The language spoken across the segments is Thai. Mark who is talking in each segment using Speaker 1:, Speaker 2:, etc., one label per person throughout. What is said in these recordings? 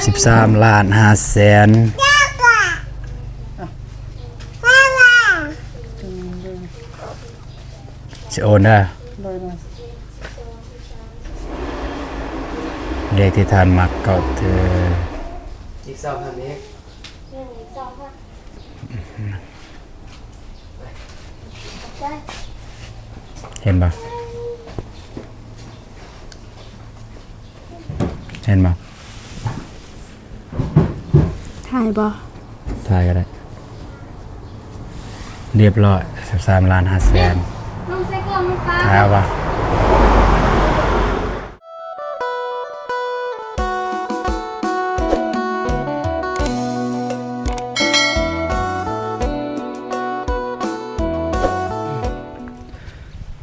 Speaker 1: 13,500,000จะโอนได้เลขที่ทานมักก็เธอ
Speaker 2: อีก2,000นี้
Speaker 1: เห็นปะเห็นปะ
Speaker 3: ถ่ายบ่
Speaker 1: ถ่ายก็ได้เรียบร้อย13,500,000
Speaker 3: น้องใส่กล่องมันปลา
Speaker 1: ถ่ายเอาปะ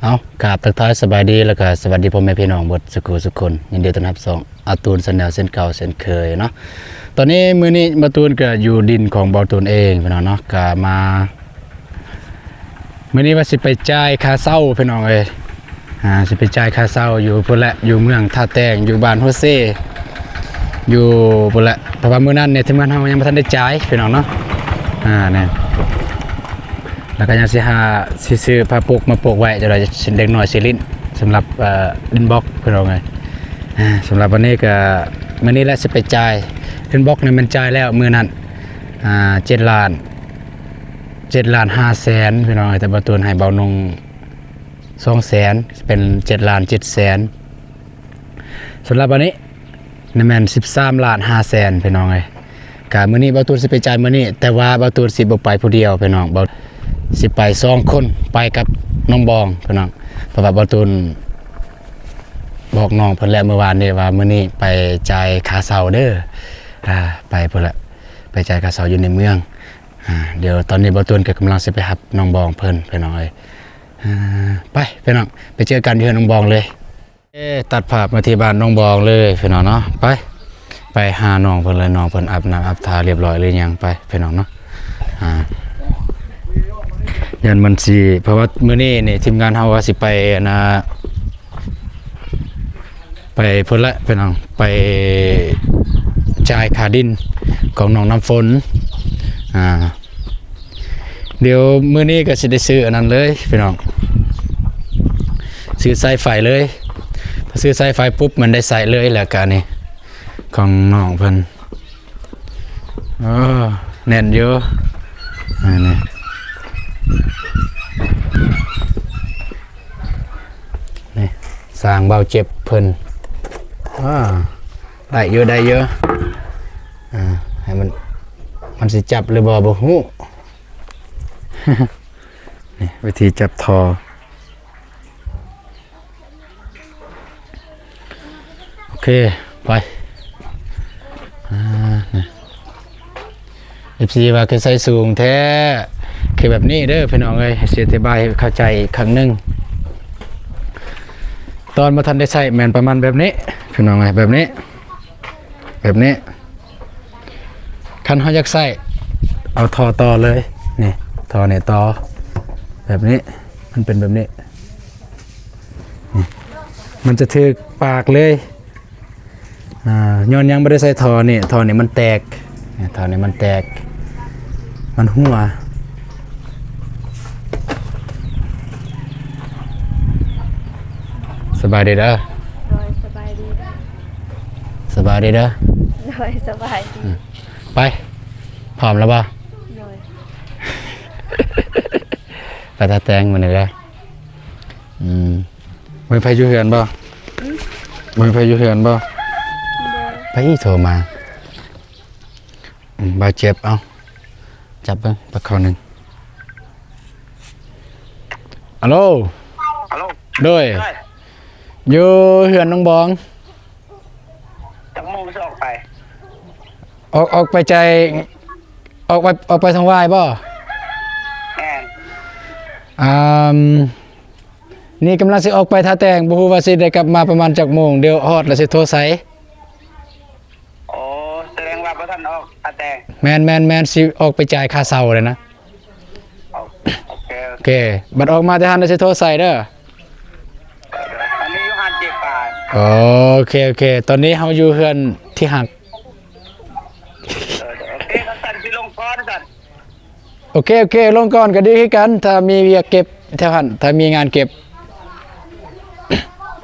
Speaker 1: เอากราบทักทายสบายดีแล้วก็สวัสดีพ่อแม่พี่น้องเบิดสุขุสุขคนยินดีต้อนรับส่องอาตูนสัญญาเส้นเก่าเส้นเคยเนาะตอนนี้มื้อนี้อาตูนก็อยู่ดินของบ่าวตูนเองพี่น้องเนาะก็มามื้อนี้ว่าสิไปจ่ายค่าเช่าพี่น้องเอ้ยสิไปจ่ายค่าเช่าอยู่พุ่นแหละอยู่เมืองท่าแตงอยู่บ้านโฮเซอยู่พุ่นแหละเพราะว่ามื้อนั้นเนี่ยทีมงานเฮายังบ่ทันได้จ่ายพี่น้องเนาะเนี่ยแล้วก็ยังสิหาสิซื้อผ้าปกมาปกไว้จะได้เด็กน้อยสิลิ้นสำหรับดินบล็อกพี่น้องเอ้ยสำหรับวันนี้ก็มื้อนี้แหละสิไปจ่ายดินบล็อกนี่มันจ่ายแล้วมื้อนั้น7,500,000พี่น้องแต่บ่ตูนให้เบานง200,000เป็น7,700,000สำหรับวันนี้นี่แม่น13,500,000พี่น้องเอ้ยก็มื้อนี้บ่ตูนสิไปจ่ายมื้อนี้แต่ว่าบ่ตูนสิบ่ไปผู้เดียวพี่น้องบ่สิไป2คนไปกับน้องบองพี่น้องเพราะว่าบ่ตูนบอกน้องเพิ่นแล้วเมื่อวานนี้ว่ามื้อนี้ไปจ่ายค่าเช่าเด้อไปพุ่นละไปจ่ายค่าเช่าอยู่ในเมืองเดี๋ยวตอนนี้บ่ตูนก็กำลังสิไปรับน้องบองเพิ่นพี่น้องเอ้ยไปพี่น้องไปเจอกันที่น้องบองเลยตัดภาพมาที่บ้านน้องบองเลยพี่น้องเนาะไปหาน้องเพิ่นเลยน้องเพิ่นอาบน้ำอาบท่าเรียบร้อยหรือยังไปพี่น้องเนาะยันมันสิเพราะว่ามื้อนี้นี่ทีมงานเฮาว่าสิไปไปพุ่นละพี่น้องไปจ่ายค่าดินของน้องน้ำฝนเดี๋ยวมื้อนี้ก็สิได้ซื้ออันนั้นเลยพี่น้องซื้อสายไฟเลยถ้าซื้อสายไฟปุ๊บมันได้ใส่เลยแล้วกันนี่ของน้องเพิ่นแน่นเยอะนี่สร้างเบาเจ็บเพิ่นได้เยอะให้มันสิจับหรือบ่ฮู้นี่วิธีจับทอโอเคไปFC ว่าคือใส่สูงแท้คือแบบนี้เด้อพี่น้องเอ้ยสิอธิบายให้เข้าใจอีกครั้งนึงตอนมาทันได้ใส่แม่นประมาณแบบนี้พี่น้องเอ้ยแบบนี้คันเฮาอยากใส่เอาทอต่อเลยนี่ทอเนี่ยต่อแบบนี้มันเป็นแบบนี้นี่มันจะถึกปากเลยย้อนยังไม่ได้ใส่ทอนี่มันแตกทอนี่มันแตกมันหัวสบายดีเด้อ
Speaker 3: สบายดีเด้อ
Speaker 1: สบายดีเด้อ
Speaker 3: สบายดี
Speaker 1: ไปพร้อมแล้วป่ะไปตาแตงมาหน่อยเลยมือไฟอยู่เหือนป่ะมือไฟอยู่เหือนป่ะไปโทรมาบาดเจ็บเอาจับเบิ้งปากคอหนึ่งฮัลโหลด้วยอยู่เหือนน้องบอง
Speaker 2: จังโมงจะออกไป
Speaker 1: ออกไปใจออกไปทางว่ายป่ะนี่กำลังสิออกไปท่าแตงบ่ฮู้ว่าสิได้กลับมาประมาณจักโมงเดี๋ยวฮอดแล้วสิโทรใส่
Speaker 2: โอ้แสดงว่าบ่ทันออกท่าแตง
Speaker 1: แม่นสิออกไปจ่ายค่าเช่าเลยนะ
Speaker 2: โอเค
Speaker 1: บัดออกมาแต่หันแล้วสิโทรใส่เด้อ
Speaker 2: อันนี้อยู่หันเจ็บปาก
Speaker 1: โอเคตอนนี้เฮาอยู่เฮือนที่หัก โอเคโอเคลงก่อนก็ดีคือกันถ้ามีเวียกเก็บแถวหันถ้ามีงานเก็บ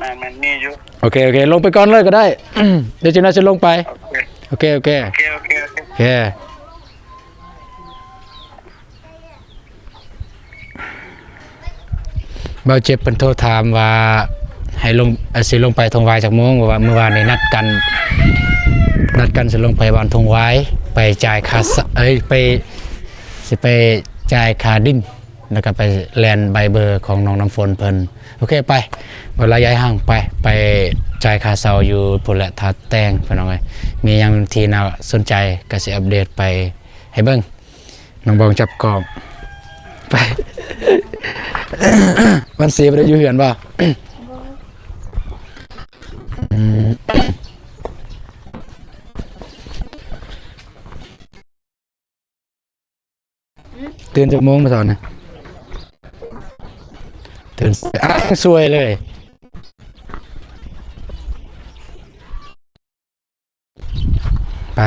Speaker 2: มันมีอยู่
Speaker 1: โอเคโอเคลงไปก่อนเลยก็ได้ เดี๋ยวจิน่าจะลงไป
Speaker 2: โอเค
Speaker 1: โอเคโอเค
Speaker 2: โอเคโอเคโอเค
Speaker 1: โอเคเบาเจ็บเป็นโทรถามว่าให้ลงสิลงไปทงวายจากโมงว่าเมื่อวานนี้นัดกันสิลงไปบ้านทงวายไปจ่ายค่าไปสิไปจ่ายค่าดินแล้วก็ไปแลนใบเบอร์ของน้องน้ำฝนเพิ่นโอเคไปเวลาย้ายห้างไปจ่ายค่าเสาอยู่พุ่นแหละทัดแตงพี่น้องเอ้ยมีหยังที่น่าสนใจก็สิอัปเดตไปให้เบิ่งน้องบองจับกล้องไป วันเสียบ่ได้อยู่เฮือนบ่ ตื่นจากโมงมาตอนนะตื่นสวยเลย ไป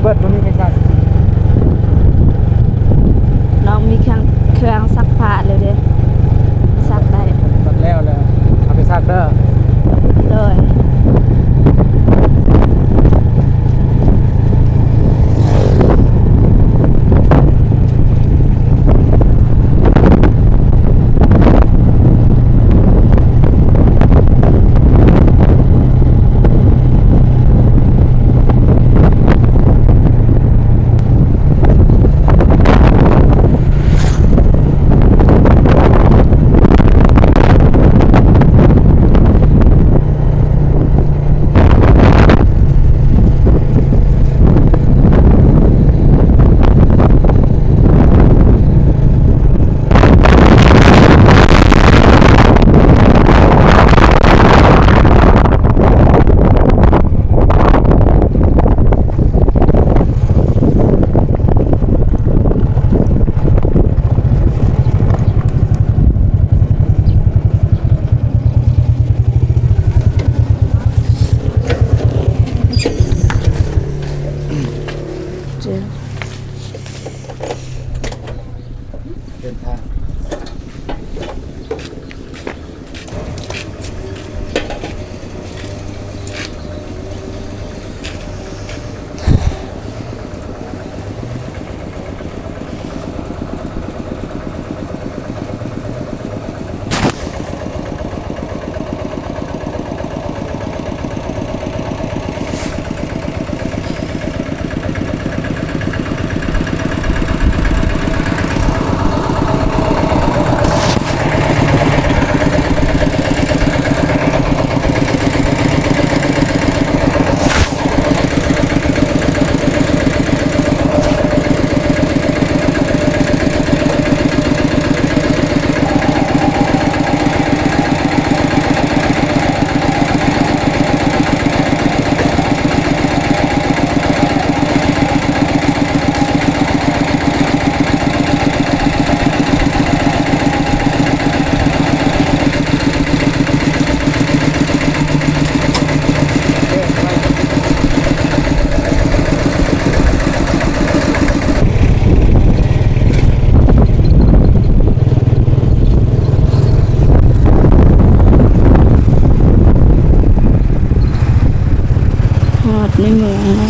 Speaker 1: เบิดบ่มีใครซัก
Speaker 3: น้องมีเครื่องซักผ้าเลยเด้ซักได้
Speaker 1: ตัดแล้วเลยเอาไปซักเด้อ
Speaker 3: เลย
Speaker 1: โ
Speaker 3: เมืองนะ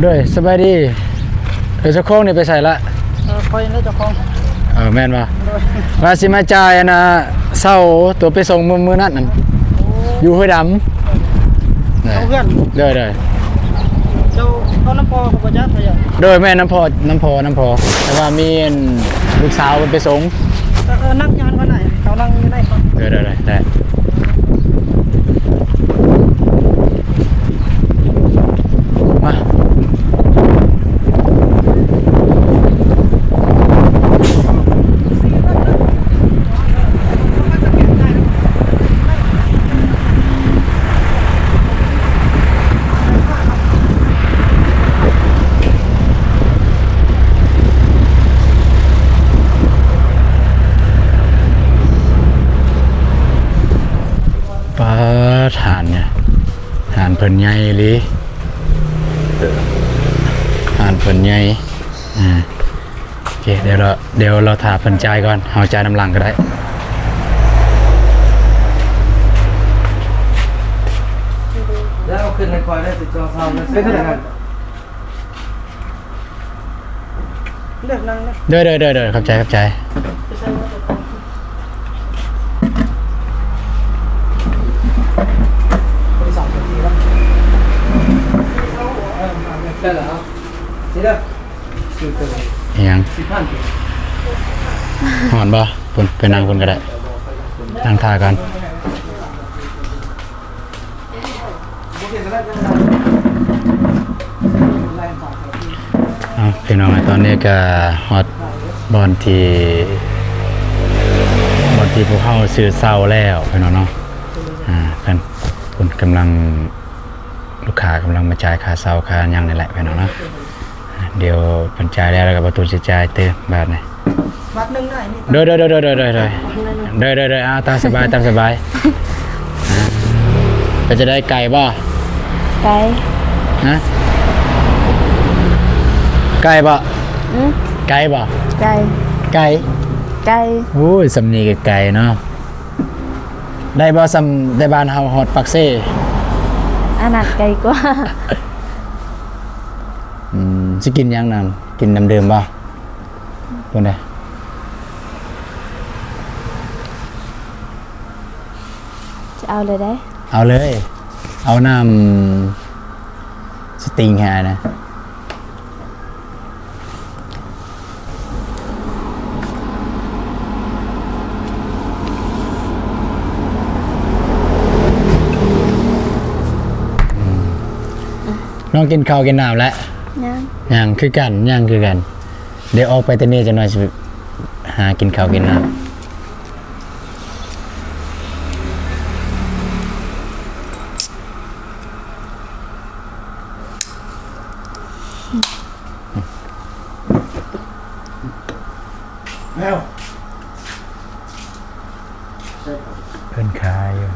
Speaker 1: ด้วยสบายดีเจ้าของนี่ไปใส่ละ
Speaker 4: คอยแล้วเจ้าของ
Speaker 1: แม่นบ่ว่าสิมาจ่ายอันน่ะเซาตัวไปส่งมื้อนั้นนั่นอยู่ห้วยดำ
Speaker 4: เอาเพื่อน
Speaker 1: เด้อ
Speaker 4: เจ้าเอาน้ำพอเขาบ่จักไปอ่ะ
Speaker 1: โดยแม่น้ำพอแต่ว่ามีอันลูกสาวมันไปส่ง
Speaker 4: นั่งยานเขาไหนเขานั่งอยู่ไหนก่อน
Speaker 1: เด้อได้มาปลาฐานเนี่ยฐานเพิ่นใหญ่เลยฐานเพิ่นใหญ่โอเคเดี๋ยวเราถ่าเพิ่นจ่ายก่อนเอาจ่ายน้ำหลังก็ได้
Speaker 4: แล้วเอาขึ้นในคอยได้ติดจอเซาแล้วซื้อเท่าไหร่กันเลือกนั่งนะ
Speaker 1: เด้อครับใจ
Speaker 4: ไปใส่ว่าจะต้องคนสองคนทีแล้วได้เหรอสิเด้อซื้อเท่าไหร่
Speaker 1: อิหยัง
Speaker 4: 10,000ตัว
Speaker 1: หอนบ่เพิ่นไปนั่งเพิ่นก็ได้นั่งท่ากัน
Speaker 4: โอเคก็ได้ก็ได้ไล่ต่อไปที่
Speaker 1: เอาพี่น้องตอนนี้ก็ฮอดบอนที่พวกเขาซื้อเศร้าแล้วพี่น้องเนาะเพิ่นกำลังลูกค้ากำลังมาจ่ายค่าเศร้าค่าหยังนี่แหละพี่น้องเนาะ เดี๋ยวเพิ่นจ่ายแล้วก็บ่ตูนสิจ่ายเติมบาทนี่
Speaker 4: บัตรหนึงได้นี่
Speaker 1: เด้อเอาตามสบายตามสบายก็จะได้ไก่บ่
Speaker 3: ไกล
Speaker 1: ฮะไก่บ่
Speaker 3: อืม
Speaker 1: ไก่บ่
Speaker 3: ไกล
Speaker 1: ไก่
Speaker 3: ไกล
Speaker 1: โอ้ยสำนีกับไก่เนาะได้บ่สำได้บ้านเฮาฮอดปักเซ่
Speaker 3: อันนั้นไกลกว่า
Speaker 1: สิกินหยังนั่นกินน้ำเดิมบ่เพิ่นได้
Speaker 3: จะเอาเลยได้
Speaker 1: เอาเลย เอาน้ำสติงหานะน้องกินข้าวกินน้ำแล้ว
Speaker 3: ยัง
Speaker 1: ยังคือกันยังคือกัน เดี๋ยวออกไปแต่นี่จะหน่อยสิหากินข้าวกินน้ำเพิ่นขายอยู่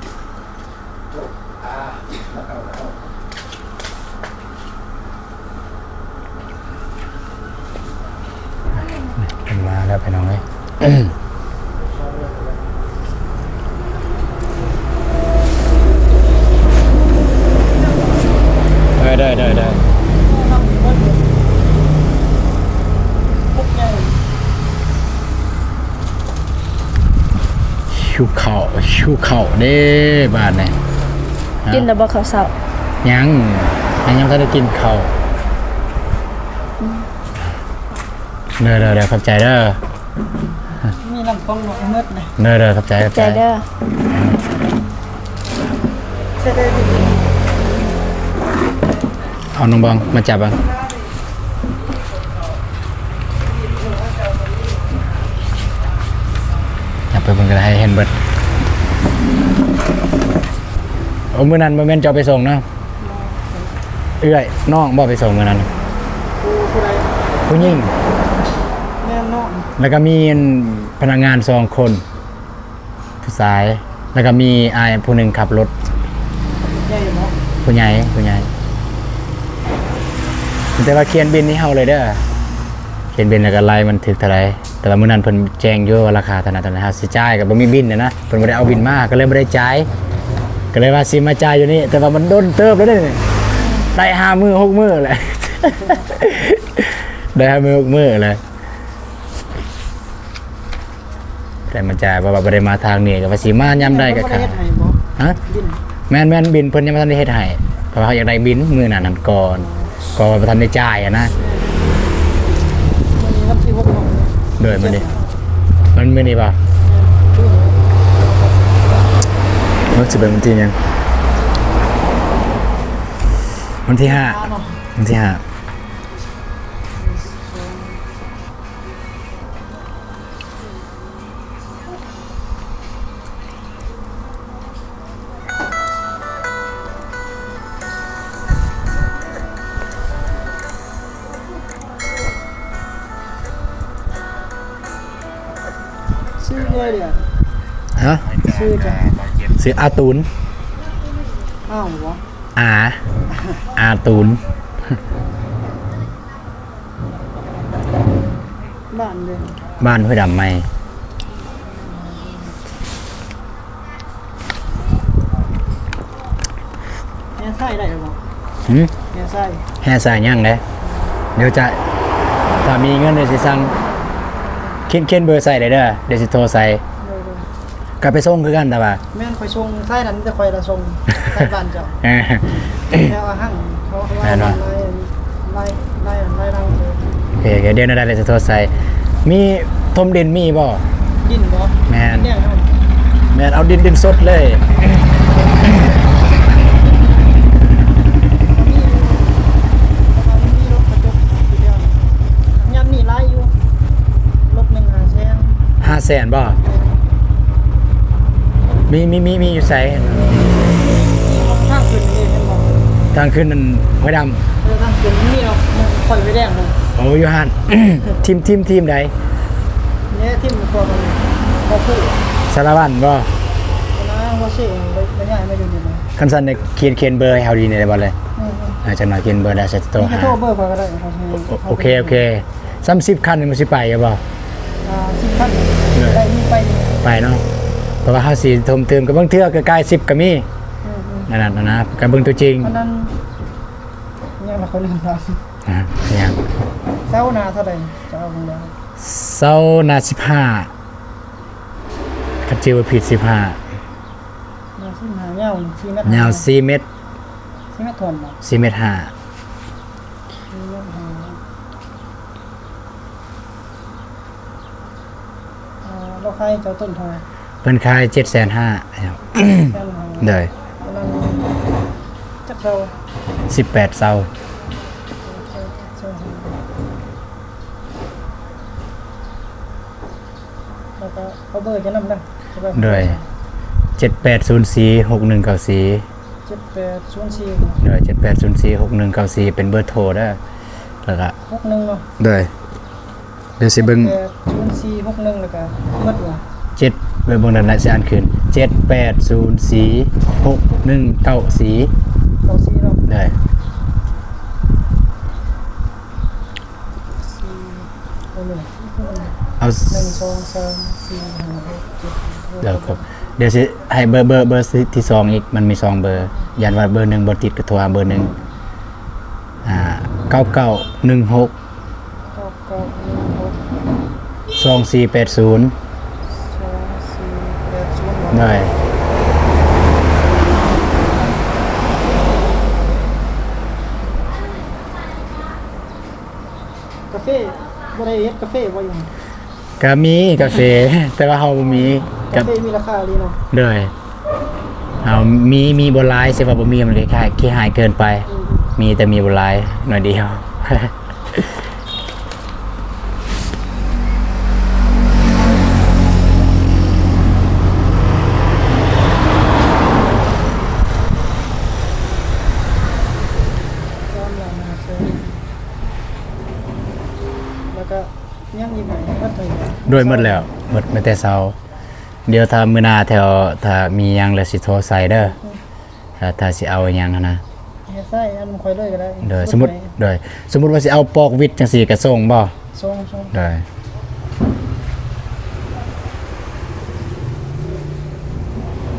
Speaker 1: เพิ่นมาแล้วพี่น้องเอ้ย ได้ชูเข่าเด้บ้านนี่
Speaker 3: กินแล้วบ่ข้าวเช้า
Speaker 1: ยังก็ได้กินข้าวเด้อขอบใจเด้อ
Speaker 4: มีน้ำต้มหน่อยมืดเลย
Speaker 1: เด้อขอบใจ
Speaker 3: ใจเด้อ
Speaker 4: ใช่ได้ดิ
Speaker 1: เอาน้องบองมาจับบังจับไปเบิ่งก็ได้ให้เห็นเบิดโอ้มื้อนั้นบ่แม่นจะเอาไปส่งเนาะเอื้อยน้องบ่ไปส่งมื้อนั้น
Speaker 4: ผู้ใด
Speaker 1: ผู้หญิง
Speaker 4: แม่น้อง
Speaker 1: แล้วก็มีพนักงาน2คนผู้ชายแล้วก็มีอายผู้หนึงขับรถ
Speaker 4: ใหญ่เนาะ
Speaker 1: ผู้ใหญ่แต่ว่าเขียนบินนี่เฮาเลยเด้อเขียนบินแล้วก็ไล่มันถึกเท่าไหร่แต่ว่ามื้อนั้นเพิ่นแจ้งอยู่ว่าราคาเท่านั้นเฮาสิจ่ายก็บ่มีบินนะเพิ่นบ่ได้เอาบินมาก็เลยบ่ได้จ่ายก็เลยว่าสิมาจ่ายอยู่นี่แต่ว่ามันโดนเติบแล้วเด้อได้5มื้อ6มื้อแหละ ได้5มื้อ6มื้อเลยแต่มันจ่ายว่าบ่ได้มาทางนี้ก็ว่าสิมายามใดก็
Speaker 4: บ่
Speaker 1: ค่ะ
Speaker 4: ได้เฮ็ดให้บ่
Speaker 1: ฮะ
Speaker 4: ดิน
Speaker 1: แม่นบินเพิ่นยังบ่ทันได้เฮ็ดให้เพราะว่าเขาอยากได้บินมื้อนั้นก่อนก็บ่ทันได้จ่ายอะนะ
Speaker 4: วันนี้วันที่6เนาะ
Speaker 1: เดินมาดิมันมื้อนี้ป่ะมันสิเป็นวันที่ยังวันที่5วันที่5
Speaker 4: ชื่อเลยเดี๋ยว
Speaker 1: ฮะ
Speaker 4: ชื่อจ้ะ
Speaker 1: ซื้ออาตูน
Speaker 4: อ้าวบ่
Speaker 1: อาตูน
Speaker 4: บ้านเลย
Speaker 1: บ้านห้วยดำใหม่
Speaker 4: แม่ไส้ได้หรือเปล่า
Speaker 1: หึ
Speaker 4: แม่ไส้
Speaker 1: แห่สายย่างเด้เดี๋ยวจะถ้ามีเงินเดี๋ยวสิสั่งเขียนเบอร์ใส่ได้เด้อเดี๋ยวสิโทรใส่
Speaker 4: เลย
Speaker 1: กลับไปส่งคือกันแต่ว่า
Speaker 4: แม่นคอยชงไส้นั้นจะคอยละชงไส้บ้านเจ้า
Speaker 1: เออ
Speaker 4: แล้วอาหารเขาว่า
Speaker 1: แม่นบ่
Speaker 4: ไล่รังเลย
Speaker 1: โอเคเดี๋ยวนะได้จะโทรใส่มีทมดินมีบ่
Speaker 4: ดินบ่
Speaker 1: แม่น
Speaker 4: เนี่ยครับ
Speaker 1: แม่นเอาดินสดเลย
Speaker 4: มีรถกระจกอยู่เดียวยันนี่ไล่อยู่รถหนึ่งหาแสน
Speaker 1: 500,000บ่มีอยู่ไส
Speaker 4: ทางขึ้นนี่เห็นบ่
Speaker 1: ทางขึ้นนั่นห้วยดำ
Speaker 4: ทางขึ้นนี่เราปล่อยไว้แดงเลย
Speaker 1: โอ้ยฮัน ทีมใด
Speaker 4: เนี่ยที่มันตัวมันพอคู่
Speaker 1: สารวัตรบ่
Speaker 4: นะว่าชื่อไม่ใหญ่ไม่ดูดีเลย
Speaker 1: คันซั่นเนี่ยเขียนเบอร์ให้เฮาดีในได้บ่เลยจังหน่อยเขียนเบอร์ได้ใส่โต๊ะ
Speaker 4: นี่
Speaker 1: หา
Speaker 4: โทรเบอร์พอก็ได้ครับ
Speaker 1: โอเค30คันมันสิไปบ่
Speaker 4: 10 คันได้มีไป
Speaker 1: ไปเนาะเพราะว่าเฮาสิทมเติมกับบางเทื่อก็ใกล้10ก็มีนั่นน่ะนะก็เบิ่งตัวจริง
Speaker 4: อันนั้นยังละคนลืมครับ
Speaker 1: ยัง
Speaker 4: เจ้านาเท่าไหร่จะเอาลงแล้ว
Speaker 1: เซานา15คันชื่อว่าผิด15
Speaker 4: นาสิหาเงา4เมตร
Speaker 1: ยาว4เมตร
Speaker 4: 4เมตรทนบ่
Speaker 1: 4เมตร5
Speaker 4: 4เมตรเราใครเจ้าต้นทอง
Speaker 1: เพิ่นขาย750,000
Speaker 4: แค่นั้น
Speaker 1: เด้อ
Speaker 4: จักเรา
Speaker 1: 18เซา
Speaker 4: แล้วก็เอาเบอร์จะนำได้
Speaker 1: เด้อ78046194
Speaker 4: 7804
Speaker 1: เด้อ78046194เป็นเบอร์โทรเด้อแล้วก็
Speaker 4: 61เนาะ
Speaker 1: เด้อเดี๋ยวสิเบิ่ง
Speaker 4: 0461แล้วก็หมดว่ะ
Speaker 1: 7เบิ่งนั่นน่ะสิอ่านขึ้น78046194
Speaker 4: 94เนาะ
Speaker 1: เด้อ เอา
Speaker 4: 1 2 3 4 5 6 7
Speaker 1: เดี๋ยวครับเดี๋ยวสิให้เบอร์ที่2อีกมันมี2เบอร์ยันว่าเบอร์1บ่ติดก็โทรหาเบอร์1 9916 2480 ได้
Speaker 4: กาแฟบ่ได้เฮ็ดกาแฟบ่อยู่
Speaker 1: ก็มีกาแฟ แต่ว่าเฮาบ่มี
Speaker 4: กาแฟมีราคาดีเนาะ
Speaker 1: เด้อเฮามีบ่หลายสิว่าบ่มีมันเลยขี้หายเกินไป มีแต่มีบ่หลายหน่อยเดียว
Speaker 4: แล้วก็ยังอีกไหนก็ไป
Speaker 1: ด้วยหมดแล้วหมดตั้งแต่เช้าเดี๋ยวถ้ามื้อหน้าแถวถ้ามีหยังแล้วสิโทรใส่เด้อถ้าสิเอาหยังหั้นนะ
Speaker 4: เฮ็ดไส้อันค่อยเลยก็ได้
Speaker 1: เด้อสมมุติว่าสิเอาปอกวิทย์จังซี่ก็ส่งบ่
Speaker 4: ส่ง
Speaker 1: ได้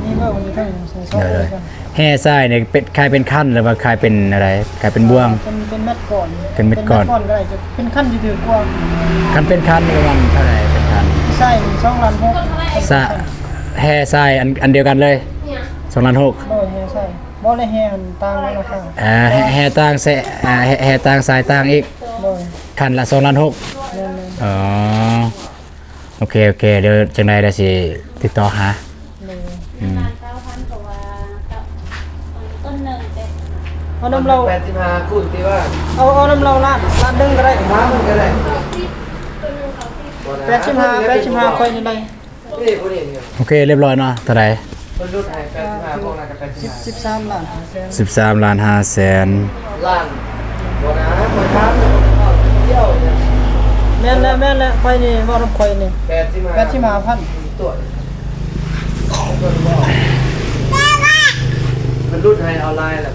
Speaker 4: นี่ว่ามันมีทั้ง2 2เลยกัน
Speaker 1: แห่ทรายเนี่ยเป็นคล้ายเป็นขั้นหรือว่าคล้ายเป็นอะไรคล้ายเป็นบ่วง
Speaker 4: เป็นเม็ดก่อน
Speaker 1: เป็นเม็ดก่อน
Speaker 4: ก็ได้จะเป็นขั้นที่ถือกว่า
Speaker 1: คันเป็นขั้นประมาณเท่าไหร่เป็นขั้น
Speaker 4: ไส้2ล้าน6
Speaker 1: ซะแห่ทรายอันเดียวกันเลย2ล้าน6
Speaker 4: บ่แฮ่ไส้บ่ได้แฮ่อันต่างกันราคา
Speaker 1: แห่ต่างแสแห่ต่างสายต่างอีก
Speaker 4: บ่
Speaker 1: คันละ2ล้าน6
Speaker 4: แม่น
Speaker 1: อ๋อโอเคเดี๋ยวจังได๋ได้สิติดต่อหา
Speaker 4: ๆเลย
Speaker 1: อืม
Speaker 3: 9,000กว่าต้นหนึ่งเป็น
Speaker 4: เอาน้ำเรา
Speaker 5: 85คุณที่ว่า
Speaker 4: เอาน้ำเราลาดดึงก็ได้
Speaker 5: น้ำมันก็ได้
Speaker 4: 85ค่อยนี่ได้
Speaker 5: นี่คนนี้เนี่ย
Speaker 1: โอเคเรียบร้อยเนาะเท่าไหร่
Speaker 5: คนรุ่นไทย85พวกนั้นก็85
Speaker 4: 13ล้าน5แสน
Speaker 1: 13ล้าน5แสน
Speaker 5: ล้านบ่นะบ่ครับเที่ยวเนี่ย
Speaker 4: แม่นแล้วค่อยนี่ว่ารบค่อยนี่
Speaker 5: 85,000ตัวมันรุ่นไทยออนไลน์แหละ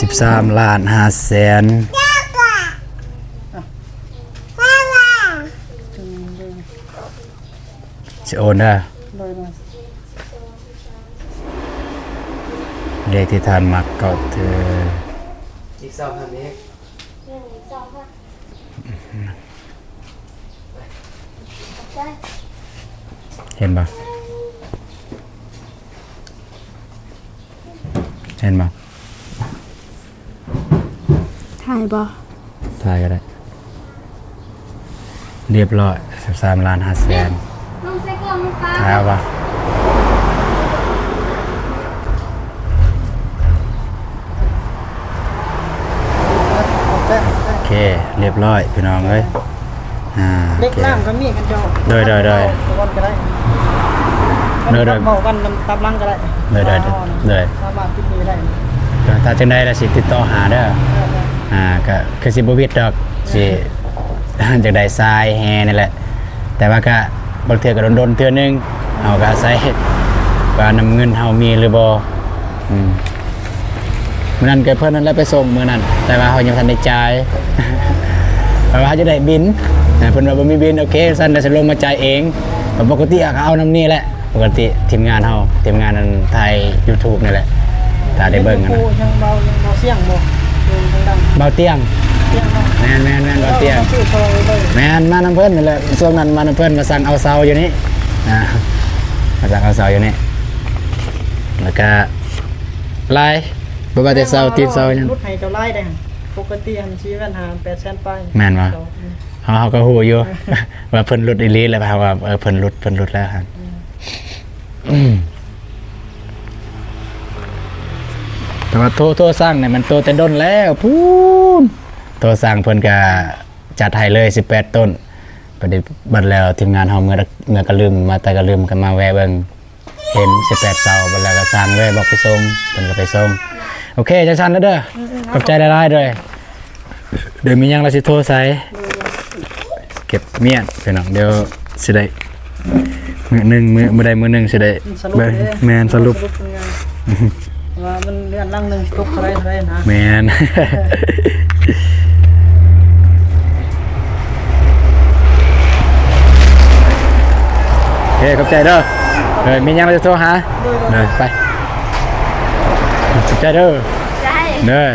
Speaker 1: 13ล้าน5แสนสิโอนเด้อ
Speaker 4: เลยมา
Speaker 1: เลขที่ทานมักก็เธอ
Speaker 5: อีก2,000นี้
Speaker 1: เห็นปะเห็นปะ
Speaker 3: ถ่ายบ่
Speaker 1: ถ่ายก็ได้ เรียบร้อย13ล้าน5แสน
Speaker 3: น้องใส่กล่องปลา
Speaker 1: ถ่ายเอาปะ
Speaker 4: โอเค
Speaker 1: โอเค เรียบร้อยพี่น้องเอ้ยโอ
Speaker 4: เล็ก
Speaker 1: เค
Speaker 4: น้ำก็มีกันเจ้า
Speaker 1: ได้
Speaker 4: ก่อนก็ได้
Speaker 1: ได้
Speaker 4: เมากันตามลังก็ได้
Speaker 1: ได้
Speaker 4: สามารถติดนี้ได้
Speaker 1: ถ้าจังได้ละสิติดต่อหาเด้อก็คือสิบ่วิดดอกสิ จากได้ทรายแฮนี่แหละแต่ว่าก็บางเทื่อก็โดนๆเทื่อนึงเอาก็อาศัยว่านํเงินเฮามีหรือบ่มื้อนั้นก็เพิ่นนั่นแหละไปส่งมื้อนั้นแต่ว่าเฮายังทันได้จ่าย เพราะว่าจะได้บินเพิ่นว่าบ่มีบินโอเคซั่นเดี๋ยวสิลงมาจ่ายเองปกติก็เอานำนี่แหละปกติทีมงานเฮาทีมงานนั้นถ่าย YouTube นี่แหละถ้าได้เบิ่งกันนะ
Speaker 4: ยังเบาเสียงบ่ยังดัง
Speaker 1: เบาเตียง
Speaker 4: เสียงเนาะ
Speaker 1: แม่นเบาเตียง
Speaker 4: ชื่อซอยเลย
Speaker 1: แม่นมาน้ำเพิ่นนั่นแหละช่วงนั้นมาน้ำเพิ่นมาสั่งเอาเสาอยู่นี่มาสั่งเอาเสาอยู่นี่แล้วก็ไล่บ่ว่าแต่เสาตีนเสาหยัง
Speaker 4: รถให้เจ้าไล่ได้หั่นปกติมันชี้กันหา800,000ไป
Speaker 1: แม่นบ่เฮาก็ฮู้อยู่ ว่าเพิ่นลดอีหลีแล้วว่าเพิ่นลดแล้วครับแต่ว่าโทรสร้างเนี่ยมันโตแต่ด้นแล้วพูนโทรสร้างเพิ่นก็จัดให้เลย18ต้นประเดี๋ยวบัดแล้วทีมงานเฮาเมื่อก็ลืมมาแต่ก็ลืมกันมาแวะเบิ่งเห็น18เสาบัดแล้วก็สร้างเลยบอกไปส่งเพิ่นก็ไปส่งโอเคจังซั่นแล้วเด้อขอบใจหลายๆด้วยเดี๋ยวมีหยังเราสิโทรใส่เก็บเมียนพี่น้องเดี๋ยวสิได้มื้อหนึงมื้อใดมื้อหนึงสิได้เบิ่งแม่นสรุป
Speaker 4: ว่ามันเลื่อนลังนึงตกเท่าไรนะ
Speaker 1: แมน โอเคขอบใจเด้อมียังเราจะโทรหาเด้อไปขอบใจเด้อ
Speaker 3: ใช่
Speaker 1: เด้อ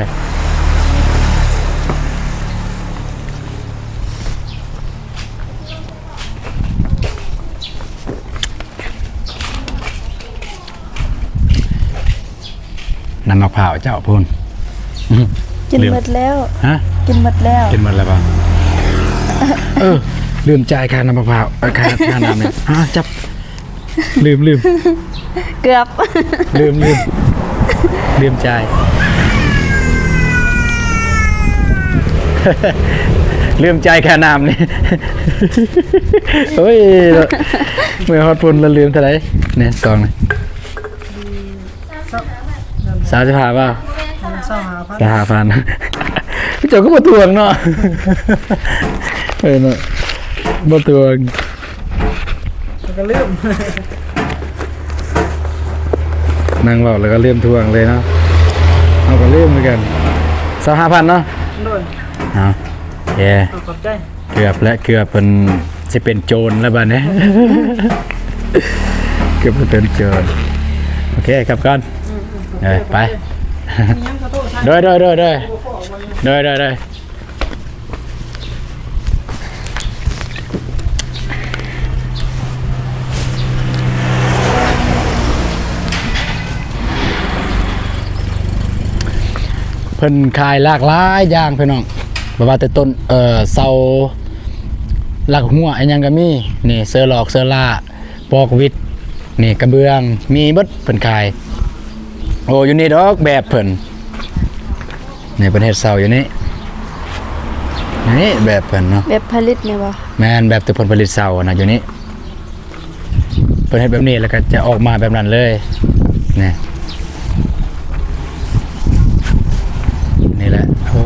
Speaker 1: น้ำมะพร้าวเจ้าพูน
Speaker 3: กินหมดแล้ว
Speaker 1: ฮะ
Speaker 3: กินหมดแล้ว
Speaker 1: กินหมดแล้วป่ะ ลืมจ่ายค่าน้ำมะพร้าวค่าน้ำเนี่ยจับลืม
Speaker 3: เกือบ
Speaker 1: ลืมจ่าย ลืมจ่ายค่าน้ำนี่ โอ้ยเมื่อฮอดปุ่นแล้วลืมเท่าไหร่เนี่ยกล่องนี่35ป่ะ 35,000พี่โจก็มาทวงเนาะเนาะมาทวง
Speaker 4: ก็ลืม
Speaker 1: นั่งบอกแล้วก็เริ่มทวงเลยเนาะเอาก็เริ่มเหมือนกัน25,000เนาะ
Speaker 4: โดน
Speaker 1: เอาแย่
Speaker 4: ขอบใจ
Speaker 1: เกือบเป็นสิเป็นโจรแล้วบ้านนี้ เกือบเป็นโจรโอเคกลับก่อนไปโดยเพิ่นขายหลากหลายอย่างพี่น้องบ่ว่าแต่ต้นเสาหลักหัวอันยังก็มีนี่เสือหลอกเสือล่าปอกวิทนี่กระเบื้องมีเบิดเพิ่นขายโอ้อยู่นี่ดอกแบบเพิ่นนี่เพิ่นเฮ็ดเสาอยู่นี่นี่แบบเพิ่นเนาะ
Speaker 3: แบบผลิตเนี่ยบ่
Speaker 1: แม่นแบบที่เพิ่นผลิตเสานะอยู่นี่เพิ่นเฮ็ดแบบนี้แล้วก็จะออกมาแบบนั้นเลยนี่นี่แหละโอ้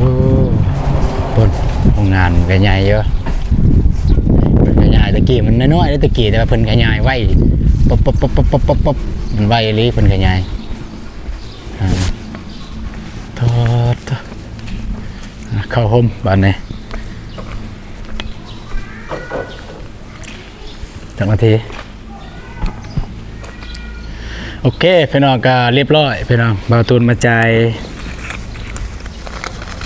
Speaker 1: เพิ่นโรงงานมันก็ใหญ่เยอะเพิ่นก็ใหญ่ตะกี้มันน้อยๆตะกี้แต่ว่าเพิ่นก็ใหญ่ไวป๊บมันไวอีหลีเพิ่นก็ใหญ่ทอดเข้าห่มบ้านนี้จังนาทีโอเคพี่น้องก็เรียบร้อยพี่น้องบ่าวตูนมาจ่าย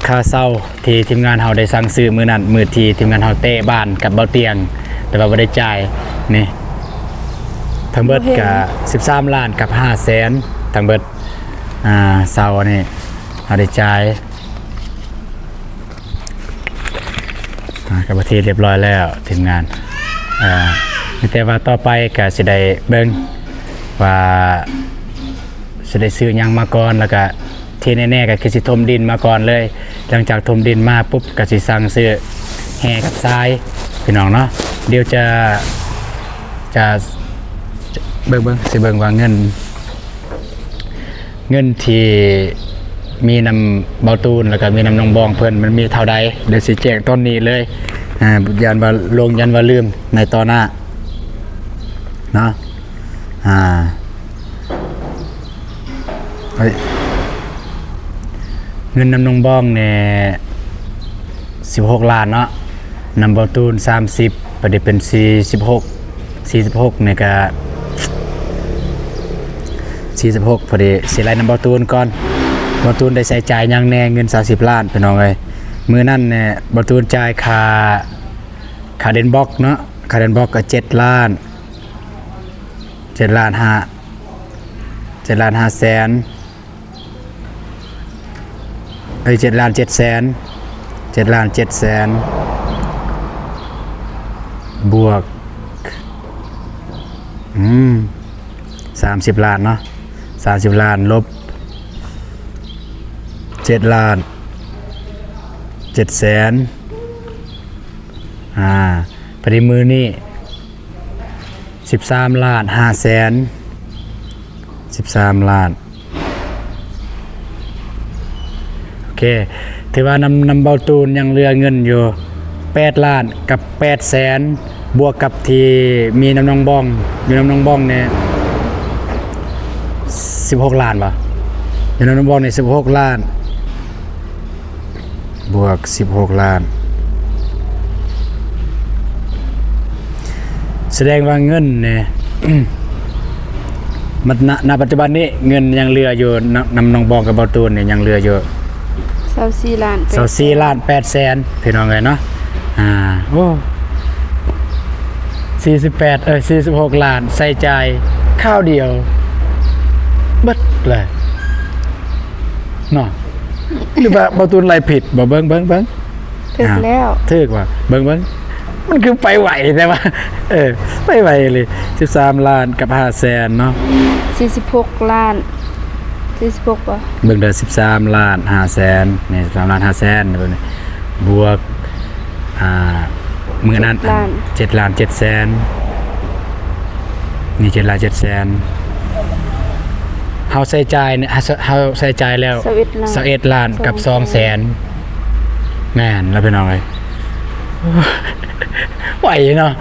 Speaker 1: ค่าเช่าที่ทีมงานเฮาได้สั่งซื้อมื้อนั้นมื้อที่ทีมงานเฮาเตะบ้านกับเบาเตียงแต่ว่าบ่ได้จ่ายนี่ทั้งเบิดก็13ล้านกับ500,000ทั้งเบิดเช่านี่เฮาได้จ่ายกับประเทศเรียบร้อยแล้วทีมงานแต่ว่าต่อไปก็สิได้เบิ่งว่าสิได้ซื้อหยังมาก่อนแล้วก็ที่แน่ๆก็คือสิถมดินมาก่อนเลยหลังจากถมดินมาปุ๊บก็สิสั่งซื้อแห่กับทรายพี่น้องเนาะเดี๋ยวจะเบิ่งสิเบิ่งว่าเงินที่ มีนำเบาตูนแล้วก็มีนำน้องบองเพิ่นมันมีเท่าใดเดี๋ยวสิแจ้งต้นนี้เลยยันว่าลงยันว่าลืมในตอนหน้าเนาะเฮ้ยเงินนำน้องบองเนี่ย16 ล้านเนาะนำเบาตูน30ประเดี๋ยวเป็น46เนี่ยก็46พอดีสิไล่นำเบาตูนก่อนเบาตูนได้ใช้จ่ายยังแน่เงิน30 ล้านพี่น้องเอ้ยมื้อนั้นเนี่ยเบาตูนจ่ายค่าเดนบ็อกเนาะค่าเดนบ็อกก็7 ล้าน7 ล้าน5แสน7 ล้าน7แสน7 ล้าน7แสนบวก30 ล้านเนาะ30 ล้านลบ7 ล้าน7แสนพอดีมือนี่13 ล้าน5แสน13 ล้านโอเคถือว่านำเบาตูนยังเหลือเงินอยู่8 ล้านกับ8แสนบวกกับที่มีน้ำน้องบ้องเนี่ย16 ล้านป่ะมีน้ำน้องบ้องเนี่ย16 ล้านบวก16 ล้านแสดงว่าเงินเนี่ย มันณปัจจุบันนี้เงินยังเหลืออยู่นำน้องบองกับเบาตูนเนี่ยยังเหลืออยู่
Speaker 3: 24 ล้าน
Speaker 1: 24 ล้าน8แสนพี่น้องเลยเนาะโอ้46 ล้านใส่ใจข้าวเดียวเบิดเลยเนาะหรือว่าเบาตูนไรผิดบ่เบิ่ง
Speaker 3: ถึกแล้ว
Speaker 1: ถึกว่าเบิ่งมันคือไปไหวแต่ว่าไปไหวเลย13 ล้านกับ5แสนเนาะ
Speaker 3: 46 ล้าน46ป่ะ
Speaker 1: เบิ่งเด้อ13 ล้าน5แสนนี่13 ล้าน5แสนเบิ่งนี่บวกมื้อนั้น7 ล้าน7แสนนี่7 ล้าน7แสนเฮาใส่จ่ายเนี่ยเฮาใส่จ่ายแล้ว21 ล้านกับ2แสนแม่นแล้วพี่น้องเอ้ยไหวเนาะ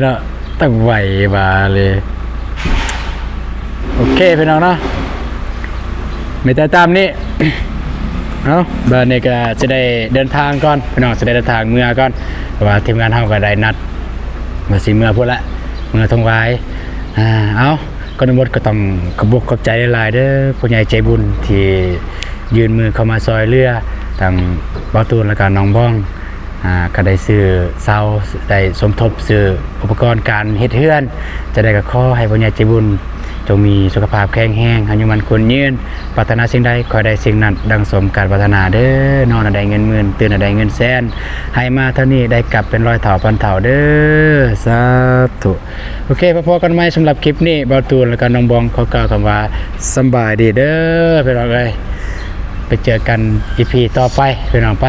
Speaker 1: เนาะต้องไหวมาเลยโอเคพี่น้องเนาะไม่แต่ตามนี้ เอาบ้านนี้ก็จะได้เดินทางก่อนพี่น้องจะได้เดินทางเมื่อก่อนเพราะว่าทีมงานเฮาก็ได้นัดมาสิเมื่อพุ่นละเมื่อทงไว้เอาก่อนอื่นก็ต้องขอบใจหลายๆเด้อผู้ใหญ่ใจบุญที่ยืนมือเข้ามาซอยเรือทางเบาตูนและก็น้องบ้องก็ได้ซื้อเสาได้สมทบซื้ออุปกรณ์การเฮ็ดเฮือนจะได้ก็ขอให้ผู้ใหญ่ใจบุญจงมีสุขภาพแข็งแรงอายุมันคนยืนปรารถนาสิ่งใดขอได้สิ่งนั้นดังสมการปรารถนาเด้อนอนได้เงินหมื่นตื่นได้เงินแสนให้มาเท่านี้ได้กลับเป็น100 เท่าพันเท่าเด้อสาธุโอเคพอๆกันไหมสำหรับคลิปนี้เบาตูนและก็น้องบองขอกล่าวคำว่าสำบายดีเด้อพี่น้องเอ้ยไปเจอกัน EP ต่อไปพี่น้องไป